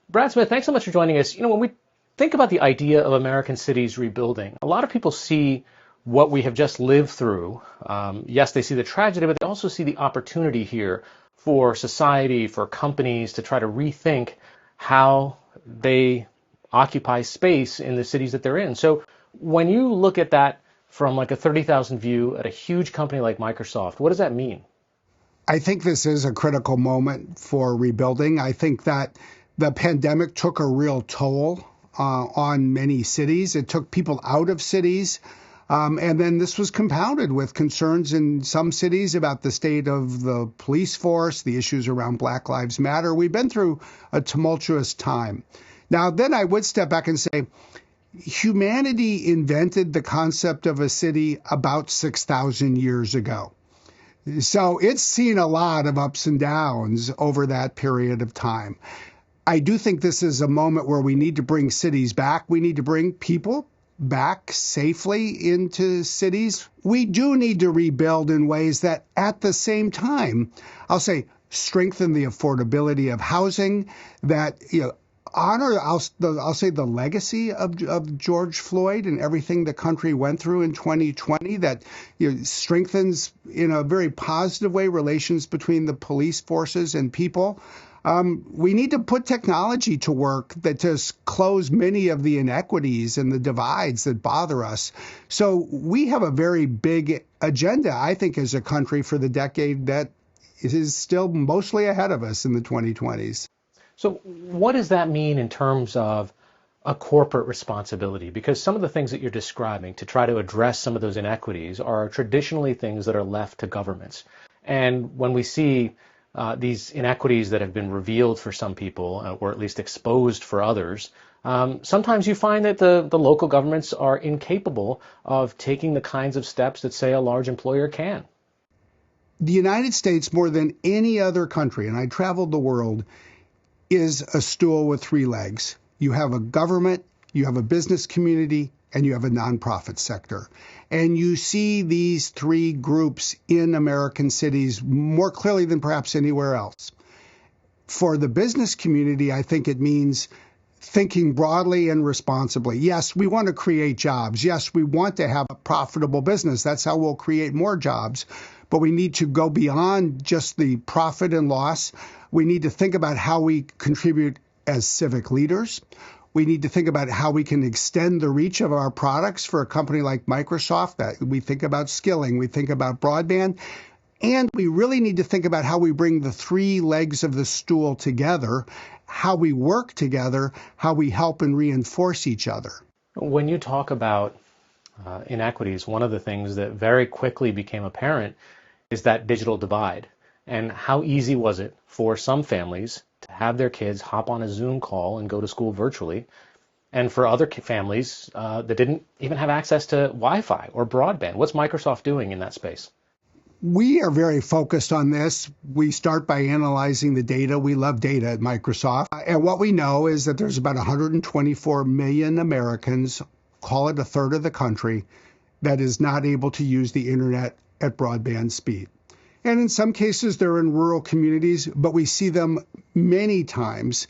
Brad Smith, thanks so much for joining us. When we think about the idea of American cities rebuilding, a lot of people see what we have just lived through. Yes, they see the tragedy, but they also see the opportunity here for society, for companies to try to rethink how they occupy space in the cities that they're in. So when you look at that from like a 30,000 view at a huge company like Microsoft, what does that mean? I think this is a critical moment for rebuilding. I think that the pandemic took a real toll on many cities. It took people out of cities. And then this was compounded with concerns in some cities about the state of the police force, the issues around Black Lives Matter. We've been through a tumultuous time. Now, then I would step back and say, humanity invented the concept of a city about 6,000 years ago. So it's seen a lot of ups and downs over that period of time. I do think this is a moment where we need to bring cities back. We need to bring people back safely into cities. We do need to rebuild in ways that at the same time, I'll say, strengthen the affordability of housing, that, honor, I'll say the legacy of George Floyd and everything the country went through in 2020, that strengthens in a very positive way relations between the police forces and people. We need to put technology to work that to close many of the inequities and the divides that bother us. So we have a very big agenda, I think, as a country for the decade that is still mostly ahead of us in the 2020s. So what does that mean in terms of a corporate responsibility? Because some of the things that you're describing to try to address some of those inequities are traditionally things that are left to governments. And when we see these inequities that have been revealed for some people, or at least exposed for others, sometimes you find that the local governments are incapable of taking the kinds of steps that, say, a large employer can. The United States, more than any other country, and I traveled the world, is a stool with three legs. You have a government, you have a business community, and you have a nonprofit sector. And you see these three groups in American cities more clearly than perhaps anywhere else. For the business community, I think it means thinking broadly and responsibly. Yes, we want to create jobs. Yes, we want to have a profitable business. That's how we'll create more jobs. But we need to go beyond just the profit and loss. We need to think about how we contribute as civic leaders. We need to think about how we can extend the reach of our products for a company like Microsoft. That we think about skilling, we think about broadband, and we really need to think about how we bring the three legs of the stool together, how we work together, how we help and reinforce each other. When you talk about inequities, one of the things that very quickly became apparent is that digital divide. And how easy was it for some families to have their kids hop on a Zoom call and go to school virtually, and for other families that didn't even have access to Wi-Fi or broadband? What's Microsoft doing in that space? We are very focused on this. We start by analyzing the data. We love data at Microsoft. And what we know is that there's about 124 million Americans, call it a third of the country, that is not able to use the internet at broadband speed. And in some cases, they're in rural communities, but we see them many times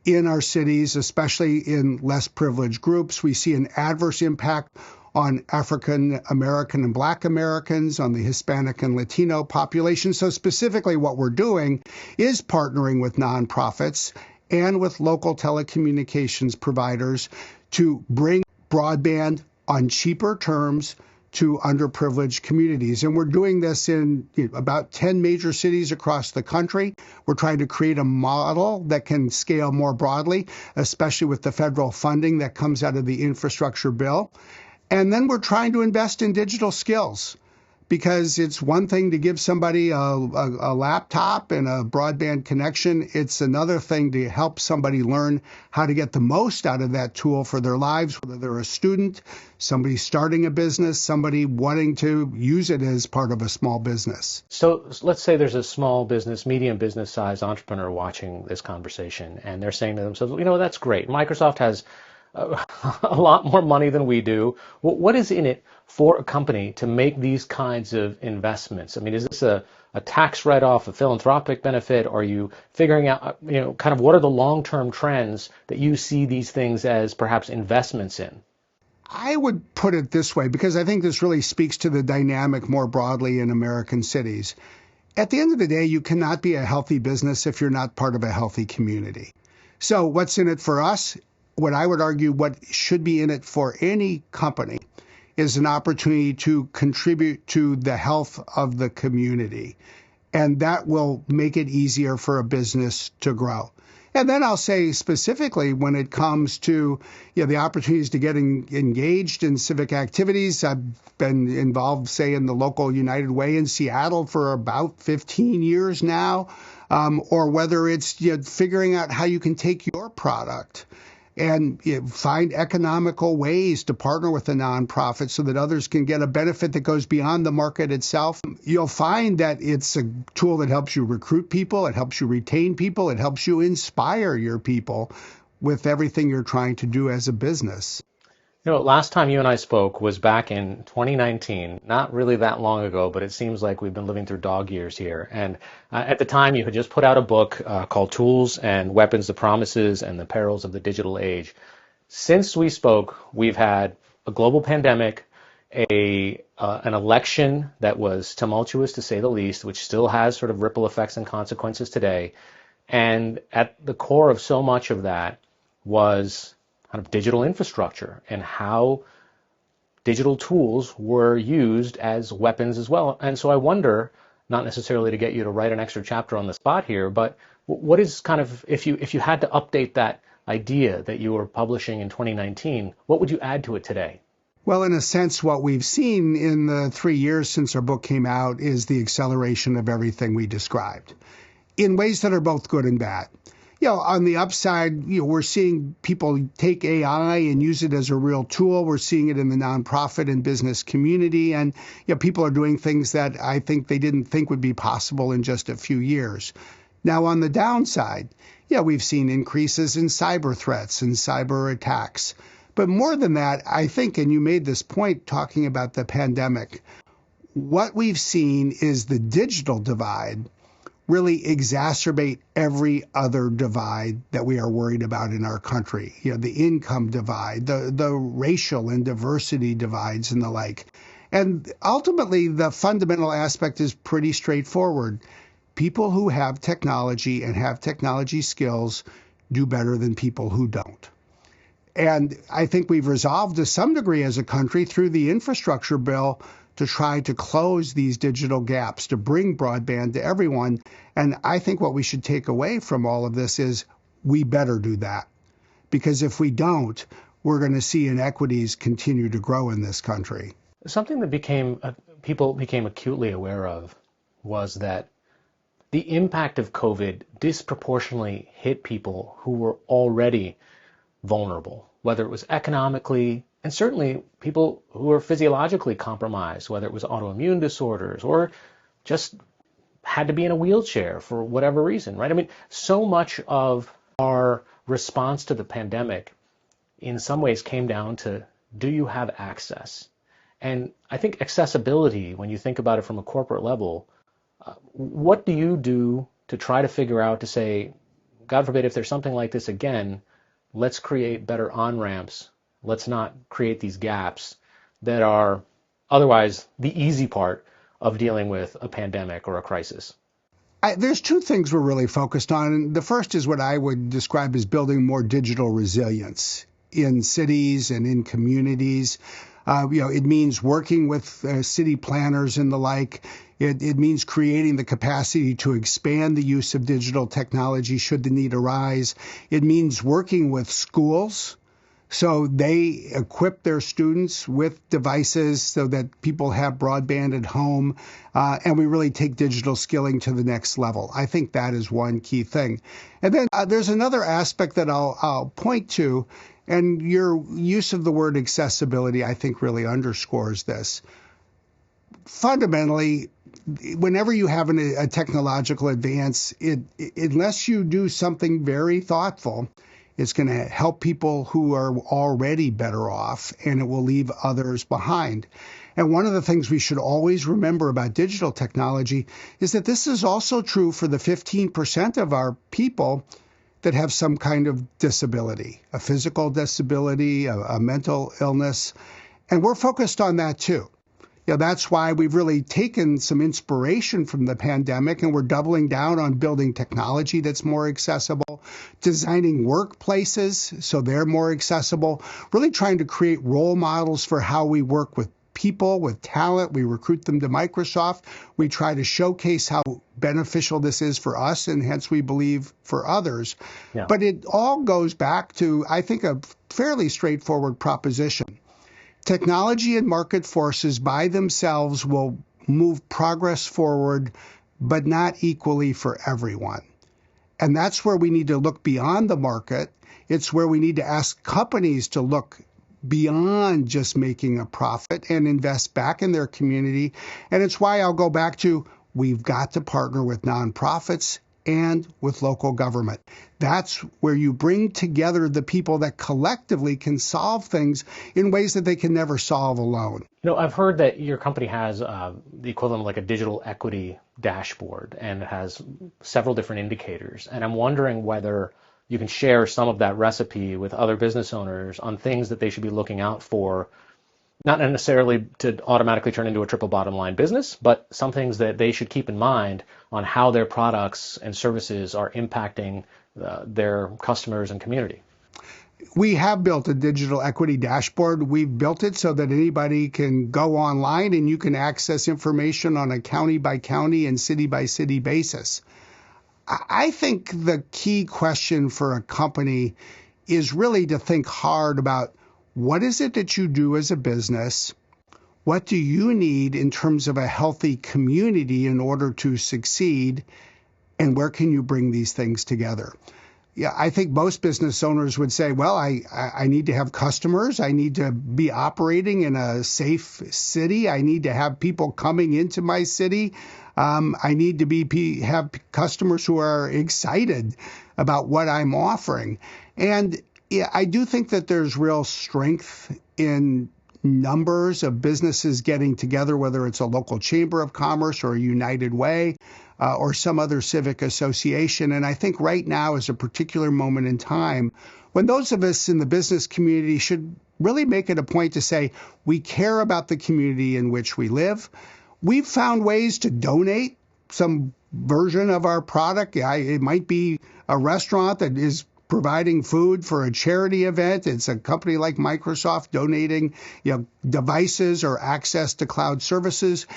in our cities, especially in less privileged groups. We see an adverse impact on African American and Black Americans, on the Hispanic and Latino population. So specifically what we're doing is partnering with nonprofits and with local telecommunications providers to bring broadband on cheaper terms to underprivileged communities. And we're doing this in about 10 major cities across the country. We're trying to create a model that can scale more broadly, especially with the federal funding that comes out of the infrastructure bill. And then we're trying to invest in digital skills, because it's one thing to give somebody a laptop and a broadband connection. It's another thing to help somebody learn how to get the most out of that tool for their lives, whether they're a student, somebody starting a business, somebody wanting to use it as part of a small business. So let's say there's a small business, medium business size entrepreneur watching this conversation, and they're saying to themselves, that's great. Microsoft has a lot more money than we do. What is in it for a company to make these kinds of investments? I mean, is this a tax write-off, a philanthropic benefit? Are you figuring out, kind of what are the long-term trends that you see these things as perhaps investments in? I would put it this way because I think this really speaks to the dynamic more broadly in American cities. At the end of the day, you cannot be a healthy business if you're not part of a healthy community. So what's in it for us? What I would argue what should be in it for any company is an opportunity to contribute to the health of the community. And that will make it easier for a business to grow. And then I'll say specifically when it comes to the opportunities to get engaged in civic activities. I've been involved, say, in the local United Way in Seattle for about 15 years now, or whether it's figuring out how you can take your product and find economical ways to partner with a nonprofit so that others can get a benefit that goes beyond the market itself. You'll find that it's a tool that helps you recruit people, it helps you retain people, it helps you inspire your people with everything you're trying to do as a business. Last time you and I spoke was back in 2019, not really that long ago, but it seems like we've been living through dog years here. And at the time, you had just put out a book called Tools and Weapons, the Promises and the Perils of the Digital Age. Since we spoke, we've had a global pandemic, an election that was tumultuous to say the least, which still has sort of ripple effects and consequences today. And at the core of so much of that was kind of digital infrastructure and how digital tools were used as weapons as well. And so I wonder, not necessarily to get you to write an extra chapter on the spot here, but what is kind of, if you had to update that idea that you were publishing in 2019, what would you add to it today? Well, in a sense, what we've seen in the 3 years since our book came out is the acceleration of everything we described in ways that are both good and bad. On the upside, we're seeing people take AI and use it as a real tool. We're seeing it in the nonprofit and business community. And people are doing things that I think they didn't think would be possible in just a few years. Now, on the downside, we've seen increases in cyber threats and cyber attacks. But more than that, I think, and you made this point talking about the pandemic, what we've seen is the digital divide really exacerbate every other divide that we are worried about in our country. The income divide, the racial and diversity divides and the like. And ultimately, the fundamental aspect is pretty straightforward. People who have technology and have technology skills do better than people who don't. And I think we've resolved to some degree as a country through the infrastructure bill to try to close these digital gaps, to bring broadband to everyone. And I think what we should take away from all of this is we better do that. Because if we don't, we're going to see inequities continue to grow in this country. Something that people became acutely aware of was that the impact of COVID disproportionately hit people who were already vulnerable, whether it was economically, and certainly people who are physiologically compromised, whether it was autoimmune disorders or just had to be in a wheelchair for whatever reason, right? I mean, so much of our response to the pandemic in some ways came down to, do you have access? And I think accessibility, when you think about it from a corporate level, what do you do to try to figure out to say, God forbid, if there's something like this again, let's create better on-ramps. Let's not create these gaps that are otherwise the easy part of dealing with a pandemic or a crisis. There's two things we're really focused on. The first is what I would describe as building more digital resilience in cities and in communities. It means working with city planners and the like. It means creating the capacity to expand the use of digital technology should the need arise. It means working with schools so they equip their students with devices so that people have broadband at home, and we really take digital skilling to the next level. I think that is one key thing. And then there's another aspect that I'll point to, and your use of the word accessibility, I think, really underscores this. Fundamentally, whenever you have a technological advance, unless you do something very thoughtful, It's going to help people who are already better off, and it will leave others behind. And one of the things we should always remember about digital technology is that this is also true for the 15% of our people that have some kind of disability, a physical disability, a mental illness. And we're focused on that too. That's why we've really taken some inspiration from the pandemic, and we're doubling down on building technology that's more accessible, designing workplaces so they're more accessible, really trying to create role models for how we work with people, with talent. We recruit them to Microsoft. We try to showcase how beneficial this is for us, and hence we believe for others. Yeah. But it all goes back to, I think, a fairly straightforward proposition. Technology and market forces by themselves will move progress forward, but not equally for everyone. And that's where we need to look beyond the market. It's where we need to ask companies to look beyond just making a profit and invest back in their community. And it's why I'll go back to, we've got to partner with nonprofits and with local government. That's where you bring together the people that collectively can solve things in ways that they can never solve alone. I've heard that your company has the equivalent of like a digital equity dashboard, and it has several different indicators. And I'm wondering whether you can share some of that recipe with other business owners on things that they should be looking out for, not necessarily to automatically turn into a triple bottom line business, but some things that they should keep in mind on how their products and services are impacting their customers and community. We have built a digital equity dashboard. We've built it so that anybody can go online and you can access information on a county by county and city by city basis. I think the key question for a company is really to think hard about, what is it that you do as a business? What do you need in terms of a healthy community in order to succeed? And where can you bring these things together? Yeah, I think most business owners would say, well, I need to have customers. I need to be operating in a safe city. I need to have people coming into my city. I need to have customers who are excited about what I'm offering. And yeah, I do think that there's real strength in numbers of businesses getting together, whether it's a local chamber of commerce or a United Way or some other civic association. And I think right now is a particular moment in time when those of us in the business community should really make it a point to say, we care about the community in which we live. We've found ways to donate some version of our product. It might be a restaurant that is providing food for a charity event. It's a company like Microsoft donating, devices or access to cloud services.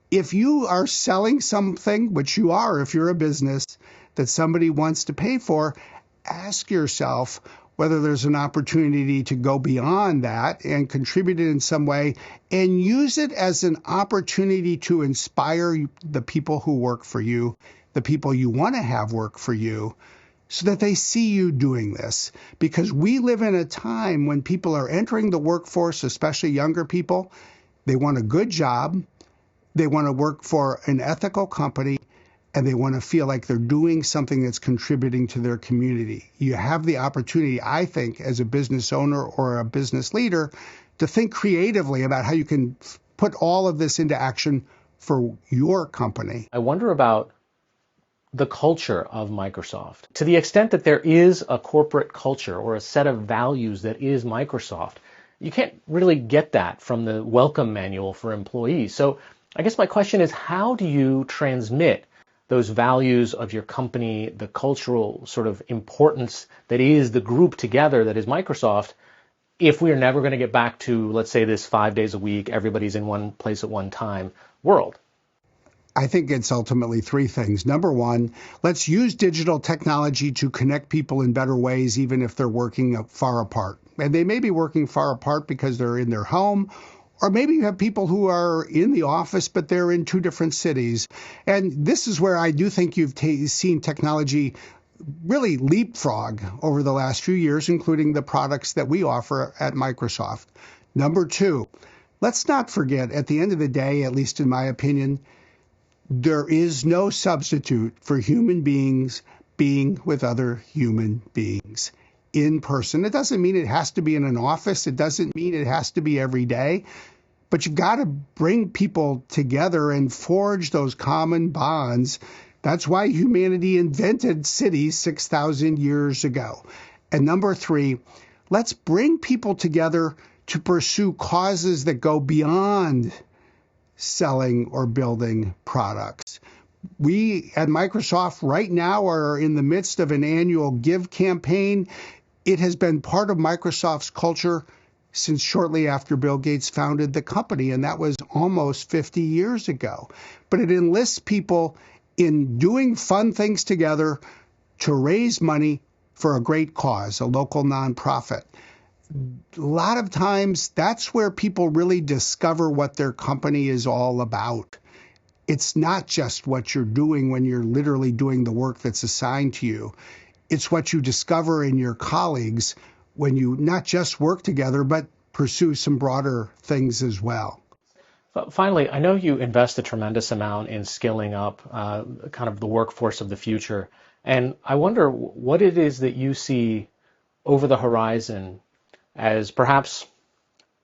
If you are selling something, which you are if you're a business, that somebody wants to pay for, ask yourself whether there's an opportunity to go beyond that and contribute it in some way, and use it as an opportunity to inspire the people who work for you, the people you want to have work for you, so that they see you doing this. Because we live in a time when people are entering the workforce, especially younger people. They want a good job, they want to work for an ethical company, and they want to feel like they're doing something that's contributing to their community. You have the opportunity, I think, as a business owner or a business leader, to think creatively about how you can put all of this into action for your company. I wonder about the culture of Microsoft. To the extent that there is a corporate culture or a set of values that is Microsoft, you can't really get that from the welcome manual for employees. So I guess my question is, how do you transmit those values of your company, the cultural sort of importance that is the group together that is Microsoft, if we are never going to get back to, let's say, this 5 days a week, everybody's in one place at one time world? I think it's ultimately three things. Number one, let's use digital technology to connect people in better ways, even if they're working far apart. And they may be working far apart because they're in their home, or maybe you have people who are in the office, but they're in two different cities. And this is where I do think you've seen technology really leapfrog over the last few years, including the products that we offer at Microsoft. Number two, let's not forget, at the end of the day, at least in my opinion, there is no substitute for human beings being with other human beings. in person. It doesn't mean it has to be in an office. It doesn't mean it has to be every day. But you've got to bring people together and forge those common bonds. That's why humanity invented cities 6,000 years ago. And number three, let's bring people together to pursue causes that go beyond selling or building products. We at Microsoft right now are in the midst of an annual Give campaign. It has been part of Microsoft's culture since shortly after Bill Gates founded the company, and that was almost 50 years ago. But it enlists people in doing fun things together to raise money for a great cause, a local nonprofit. A lot of times, that's where people really discover what their company is all about. It's not just what you're doing when you're literally doing the work that's assigned to you. It's what you discover in your colleagues when you not just work together, but pursue some broader things as well. Finally, I know you invest a tremendous amount in skilling up kind of the workforce of the future. And I wonder what it is that you see over the horizon as perhaps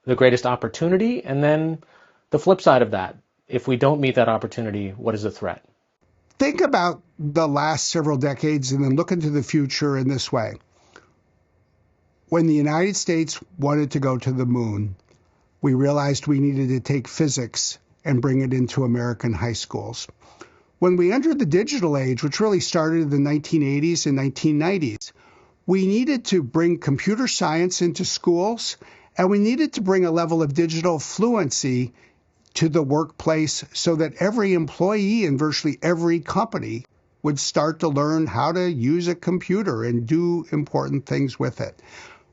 the greatest opportunity, and then the flip side of that. If we don't meet that opportunity, what is the threat? Think about the last several decades and then look into the future in this way. When the United States wanted to go to the moon, we realized we needed to take physics and bring it into American high schools. When we entered the digital age, which really started in the 1980s and 1990s, we needed to bring computer science into schools, and we needed to bring a level of digital fluency to the workplace so that every employee in virtually every company would start to learn how to use a computer and do important things with it.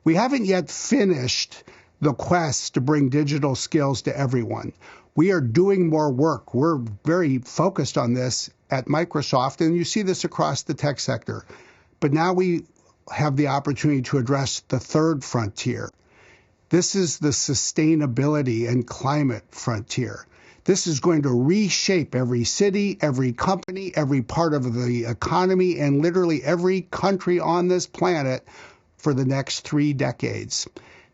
We haven't yet finished the quest to bring digital skills to everyone. We are doing more work. We're very focused on this at Microsoft, and you see this across the tech sector. But now we have the opportunity to address the third frontier. This is the sustainability and climate frontier. This is going to reshape every city, every company, every part of the economy, and literally every country on this planet for the next 3 decades.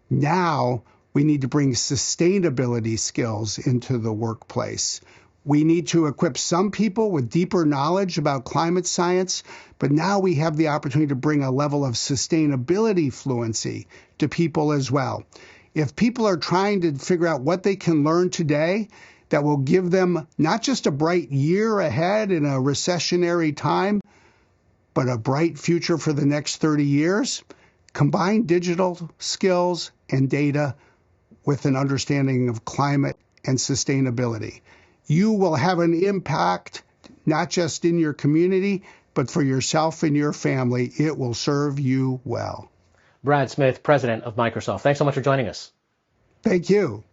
Now we need to bring sustainability skills into the workplace. We need to equip some people with deeper knowledge about climate science, but now we have the opportunity to bring a level of sustainability fluency to people as well. If people are trying to figure out what they can learn today that will give them not just a bright year ahead in a recessionary time, but a bright future for the next 30 years, combine digital skills and data with an understanding of climate and sustainability. You will have an impact not just in your community, but for yourself and your family. It will serve you well. Brad Smith, president of Microsoft. Thanks so much for joining us. Thank you.